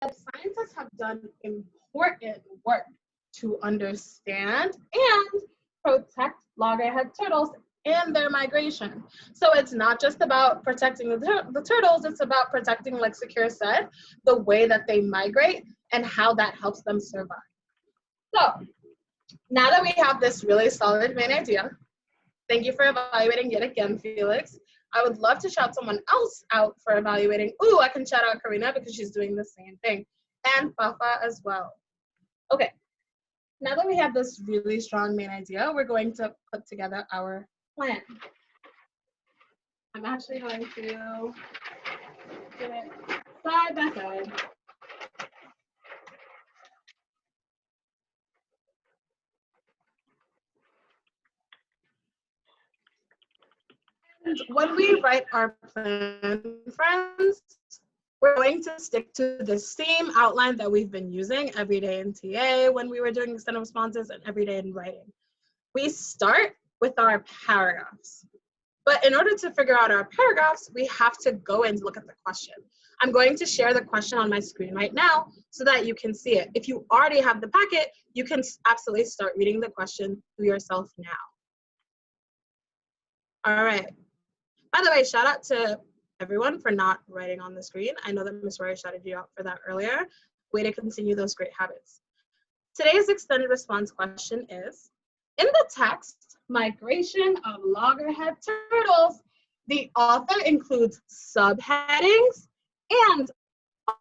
scientists have done important work to understand and protect loggerhead turtles and their migration. So it's not just about protecting the turtles, it's about protecting, like Secure said, the way that they migrate and how that helps them survive. So now that we have this really solid main idea, thank you for evaluating yet again, Felix. I would love to shout someone else out for evaluating. Ooh, I can shout out Karina because she's doing the same thing. And Fafa as well. Okay, now that we have this really strong main idea, we're going to put together our plan. I'm actually going to do it side by side. And when we write our plan, friends, we're going to stick to the same outline that we've been using every day in TA when we were doing extended responses and every day in writing. We start with our paragraphs. But in order to figure out our paragraphs, we have to go and look at the question. I'm going to share the question on my screen right now so that you can see it. If you already have the packet, you can absolutely start reading the question to yourself now. All right. By the way, shout out to everyone for not writing on the screen. I know that Ms. Roy shouted you out for that earlier. Way to continue those great habits. Today's extended response question is, in the text, Migration of Loggerhead Turtles, the author includes subheadings and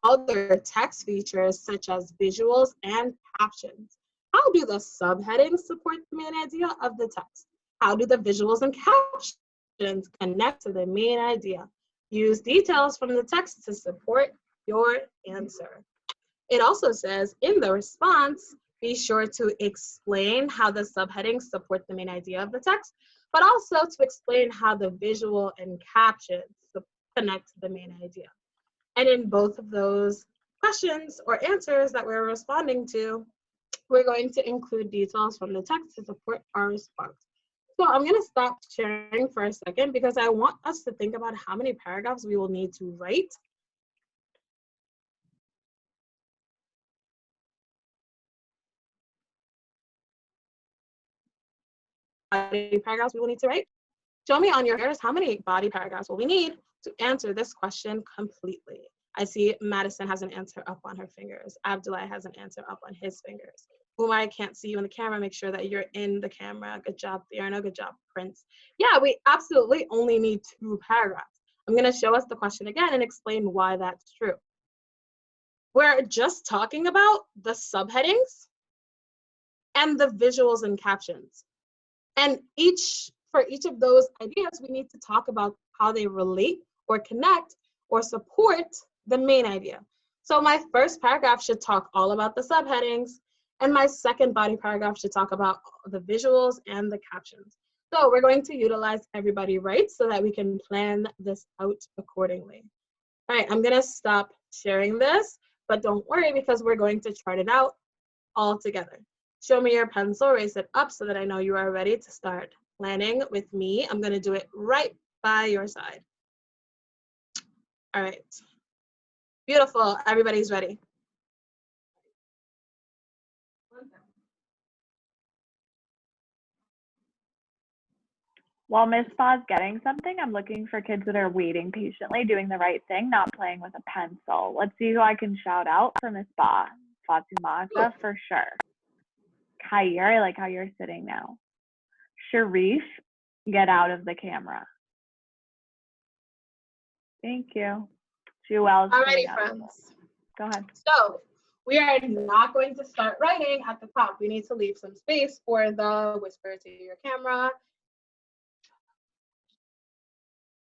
other text features such as visuals and captions. How do the subheadings support the main idea of the text? How do the visuals and captions connect to the main idea? Use details from the text to support your answer. It also says in the response, be sure to explain how the subheadings support the main idea of the text, but also to explain how the visual and captions connect to the main idea. And in both of those questions or answers that we're responding to, we're going to include details from the text to support our response. So I'm going to stop sharing for a second because I want us to think about how many paragraphs we will need to write. Body paragraphs we will need to write. Show me on your fingers how many body paragraphs will we need to answer this question completely. I see Madison has an answer up on her fingers. Abdullah has an answer up on his fingers. Umar, I can't see you in the camera. Make sure that you're in the camera. Good job, Fiona. Good job, Prince. Yeah, we absolutely only need 2 paragraphs. I'm going to show us the question again and explain why that's true. We're just talking about the subheadings and the visuals and captions. And for each of those ideas, we need to talk about how they relate or connect or support the main idea. So my first paragraph should talk all about the subheadings, and my second body paragraph should talk about the visuals and the captions. So we're going to utilize Everybody Writes so that we can plan this out accordingly. All right, I'm gonna stop sharing this, but don't worry because we're going to chart it out all together. Show me your pencil, raise it up so that I know you are ready to start planning with me. I'm gonna do it right by your side. All right, beautiful, everybody's ready. While Miss Spa's getting something, I'm looking for kids that are waiting patiently, doing the right thing, not playing with a pencil. Let's see who I can shout out for Miss Spa. Fatumata for sure. Khair, I like how you're sitting now. Sharif, get out of the camera. Thank you. Jewel's Alrighty, friends. Go ahead. So we are not going to start writing at the top. We need to leave some space for the whisper to your camera.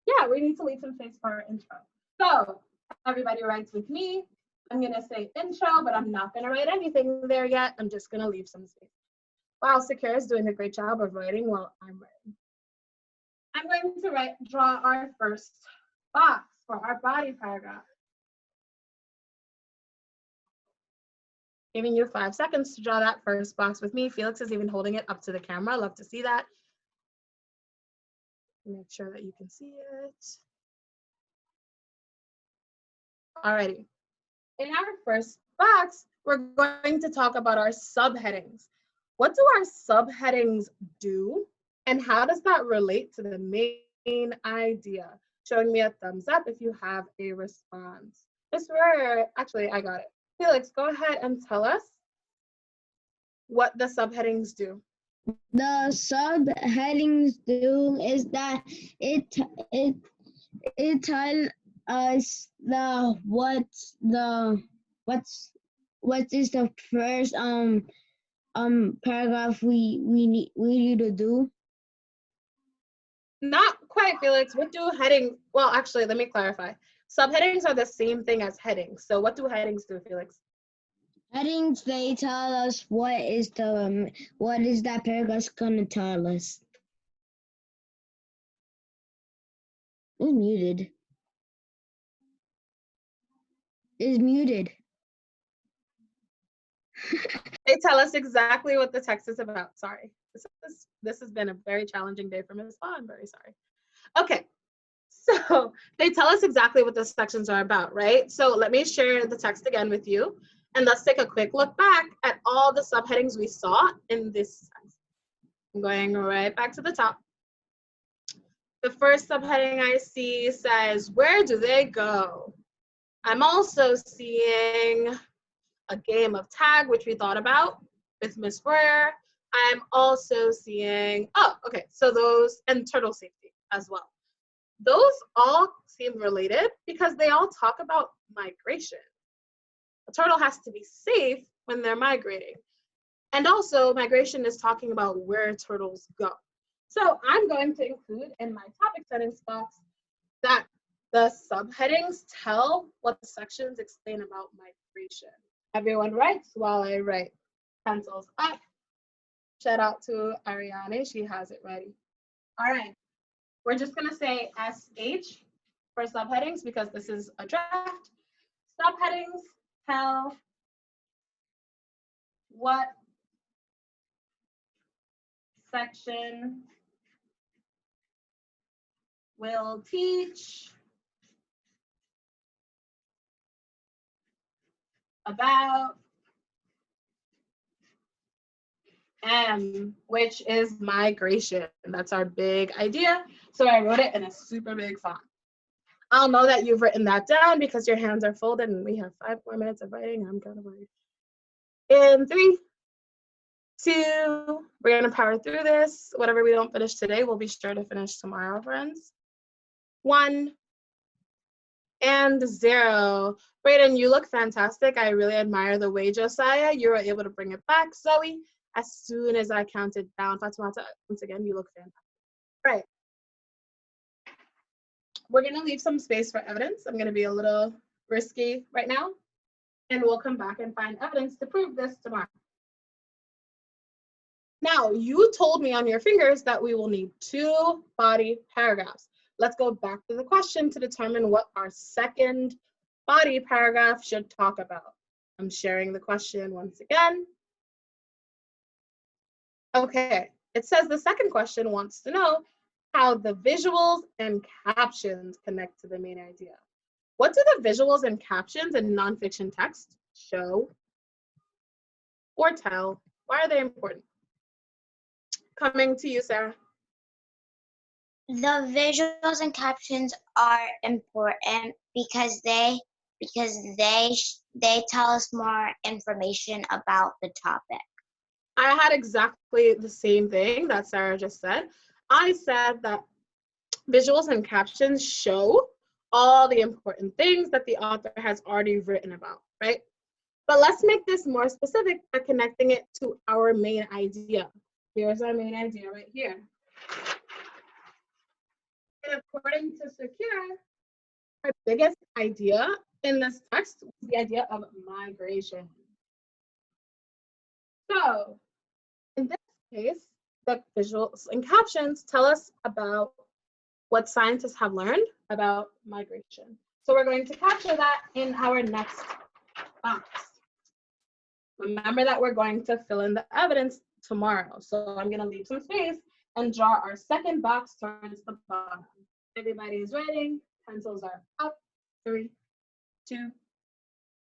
Yeah, we need to leave some space for our intro. So everybody writes with me. I'm gonna say intro, but I'm not gonna write anything there yet. I'm just gonna leave some space. Wow, Secure is doing a great job of writing while I'm writing. I'm going to draw our first box for our body paragraph. Giving you 5 seconds to draw that first box with me. Felix is even holding it up to the camera. Love to see that. Make sure that you can see it. Alrighty. In our first box, we're going to talk about our subheadings. What do our subheadings do? And how does that relate to the main idea? Showing me a thumbs up if you have a response. Miss Royer, actually, I got it. Felix, go ahead and tell us what the subheadings do. The subheadings do is that it tell us what is the first paragraph we need to do. Not quite, Felix. What do headings? Well, actually, let me clarify. Subheadings are the same thing as headings. So what do headings do, Felix? Headings, they tell us what is that paragraph gonna tell us. It's muted. It's muted. They tell us exactly what the text is about. Sorry. This has been a very challenging day for Ms. Law. I'm very sorry. Okay. So they tell us exactly what the sections are about, right? So let me share the text again with you. And let's take a quick look back at all the subheadings we saw in this text. I'm going right back to the top. The first subheading I see says, where do they go? I'm also seeing a game of tag, which we thought about with Miss Royer. I'm also seeing, so those, and turtle safety as well. Those all seem related because they all talk about migration. A turtle has to be safe when they're migrating. And also migration is talking about where turtles go. So I'm going to include in my topic sentence box that the subheadings tell what the sections explain about migration. Everyone writes while I write. Pencils up. Shout out to Ariane, she has it ready. All right, we're just gonna say SH for subheadings because this is a draft. Subheadings tell what section will teach about M, which is migration. That's our big idea. So I wrote it in a super big font. I'll know that you've written that down because your hands are folded and we have 5 more minutes of writing. I'm kind of worried. In 3, 2, we're gonna power through this. Whatever we don't finish today, we'll be sure to finish tomorrow, friends. 1 and 0. Brayden, you look fantastic. I really admire the way, Josiah, you were able to bring it back. Zoe, as soon as I counted down, Fatimata, once again, you look fantastic. Right. We're gonna leave some space for evidence. I'm gonna be a little risky right now, and we'll come back and find evidence to prove this tomorrow. Now, you told me on your fingers that we will need 2 body paragraphs. Let's go back to the question to determine what our second body paragraph should talk about. I'm sharing the question once again. Okay, it says the second question wants to know how the visuals and captions connect to the main idea. What do the visuals and captions in nonfiction text show or tell? Why are they important? Coming to you, Sarah. The visuals and captions are important because they tell us more information about the topic. I had exactly the same thing that Sarah just said. I said that visuals and captions show all the important things that the author has already written about, right? But let's make this more specific by connecting it to our main idea. Here's our main idea right here. And according to Secure, our biggest idea in this text was the idea of migration. So in this case, the visuals and captions tell us about what scientists have learned about migration. So we're going to capture that in our next box. Remember that we're going to fill in the evidence tomorrow. So I'm going to leave some space and draw our second box towards the bottom. Everybody is writing. Pencils are up. 3, 2,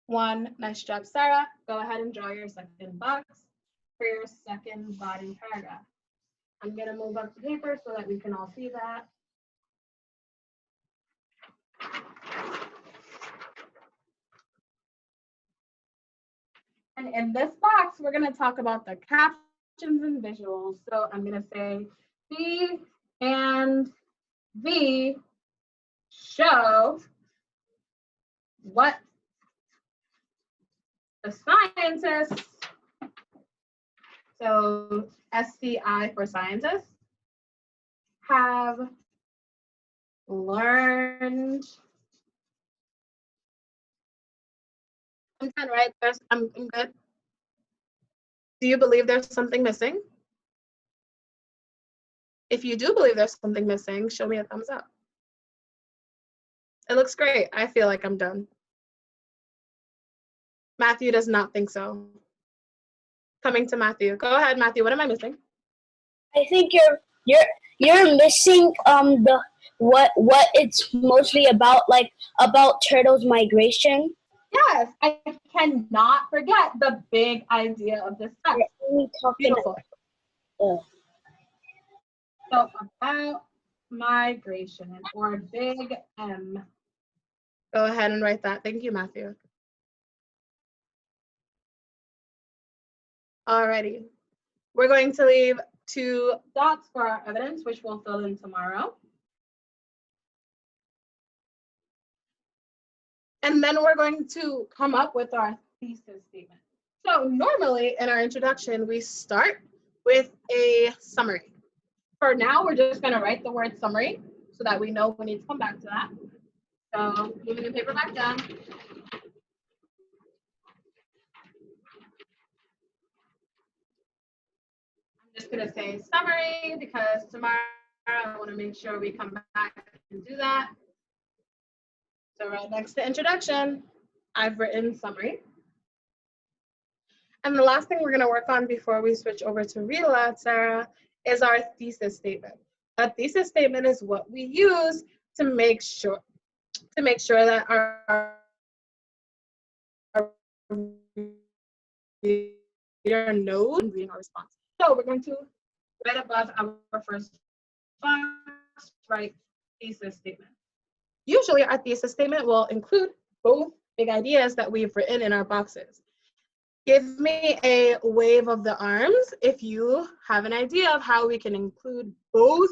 1. Nice job, Sarah. Go ahead and draw your second box for your second body paragraph. I'm going to move up the paper so that we can all see that. And in this box, we're going to talk about the captions and visuals. So I'm going to say C and V show what the scientists, so SCI for scientists, have learned. I'm done, right? I'm good. Do you believe there's something missing? If you do believe there's something missing, show me a thumbs up. It looks great. I feel like I'm done. Matthew does not think so. Coming to Matthew. Go ahead, Matthew. What am I missing? I think you're missing the what it's mostly about, like about turtles migration. Yes, I cannot forget the big idea of this text. Beautiful. So about migration, or big M. Go ahead and write that. Thank you, Matthew. Alrighty. We're going to leave 2 dots for our evidence, which we'll fill in tomorrow. And then we're going to come up with our thesis statement. So normally in our introduction, we start with a summary. For now, we're just going to write the word summary so that we know we need to come back to that. So moving the paper back down. I'm just going to say summary because tomorrow I want to make sure we come back and do that. So right next to introduction, I've written summary. And the last thing we're going to work on before we switch over to read aloud, Sarah, is our thesis statement. A thesis statement is what we use to make sure that our reader knows and reading our response. So we're going to, right above our first box, write thesis statement. Usually our thesis statement will include both big ideas that we've written in our boxes. Give me a wave of the arms if you have an idea of how we can include both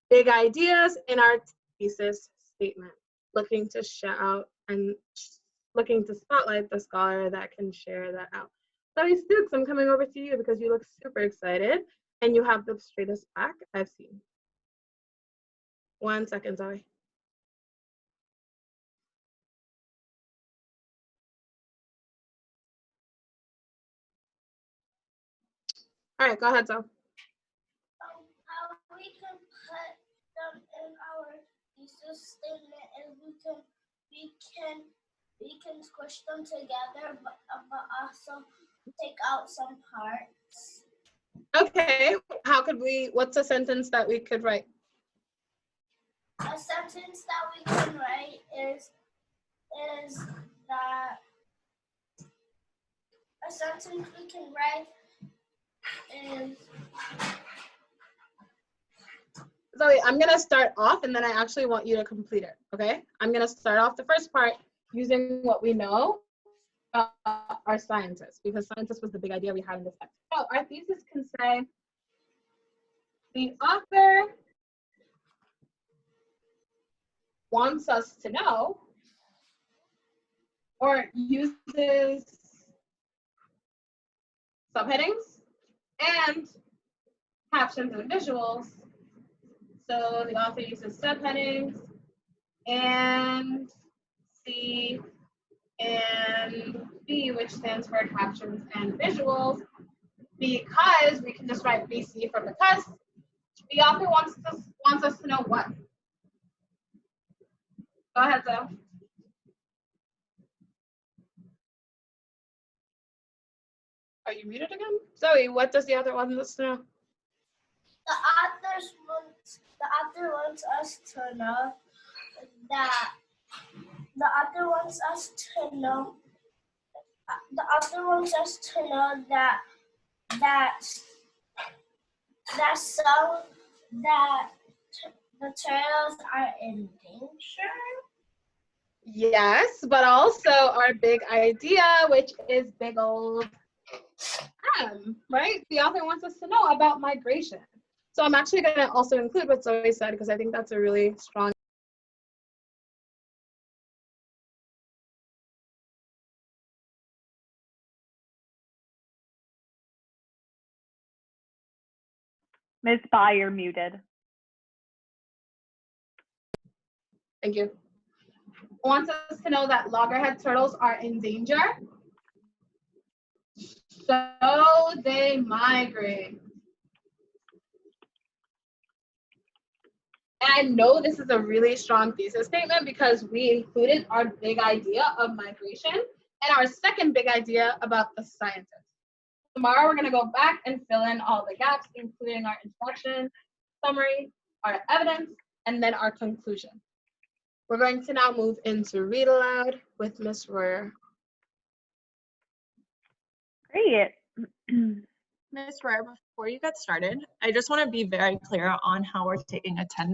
big ideas in our thesis statement. Looking to shout and looking to spotlight the scholar that can share that out. Zoe Stooks, I'm coming over to you because you look super excited and you have the straightest back I've seen. 1 second, Zoe. All right, go ahead, Zoe. How we can put them in our thesis statement, and we can squish them together, but also take out some parts. Okay, how could we, what's a sentence that we could write? A sentence that we can write is that a sentence we can write is. Zoe, I'm gonna start off and then I actually want you to complete it, okay? I'm gonna start off the first part using what we know our scientists, because scientists was the big idea we had in this text. So our thesis can say, the author wants us to know, or uses subheadings and captions and visuals. So the author uses subheadings and C and B, which stands for captions and visuals, because we can just write BC for because. The author wants us to know what? Go ahead, Zoe. Are you muted again? Zoe, what does the author want us to know? The author wants us to know that the author wants us to know that some that the turtles are in danger. Yes, but also our big idea, which is big old right? The author wants us to know about migration. So I'm actually going to also include what Zoe said because I think that's a really strong. Miss Ba, you're muted. Thank you. Wants us to know that loggerhead turtles are in danger. So they migrate. And I know this is a really strong thesis statement because we included our big idea of migration and our second big idea about the scientists. Tomorrow, we're going to go back and fill in all the gaps, including our introduction, summary, our evidence, and then our conclusion. We're going to now move into read aloud with Miss Royer. Great. Ms. Royer, before you get started, I just want to be very clear on how we're taking attendance.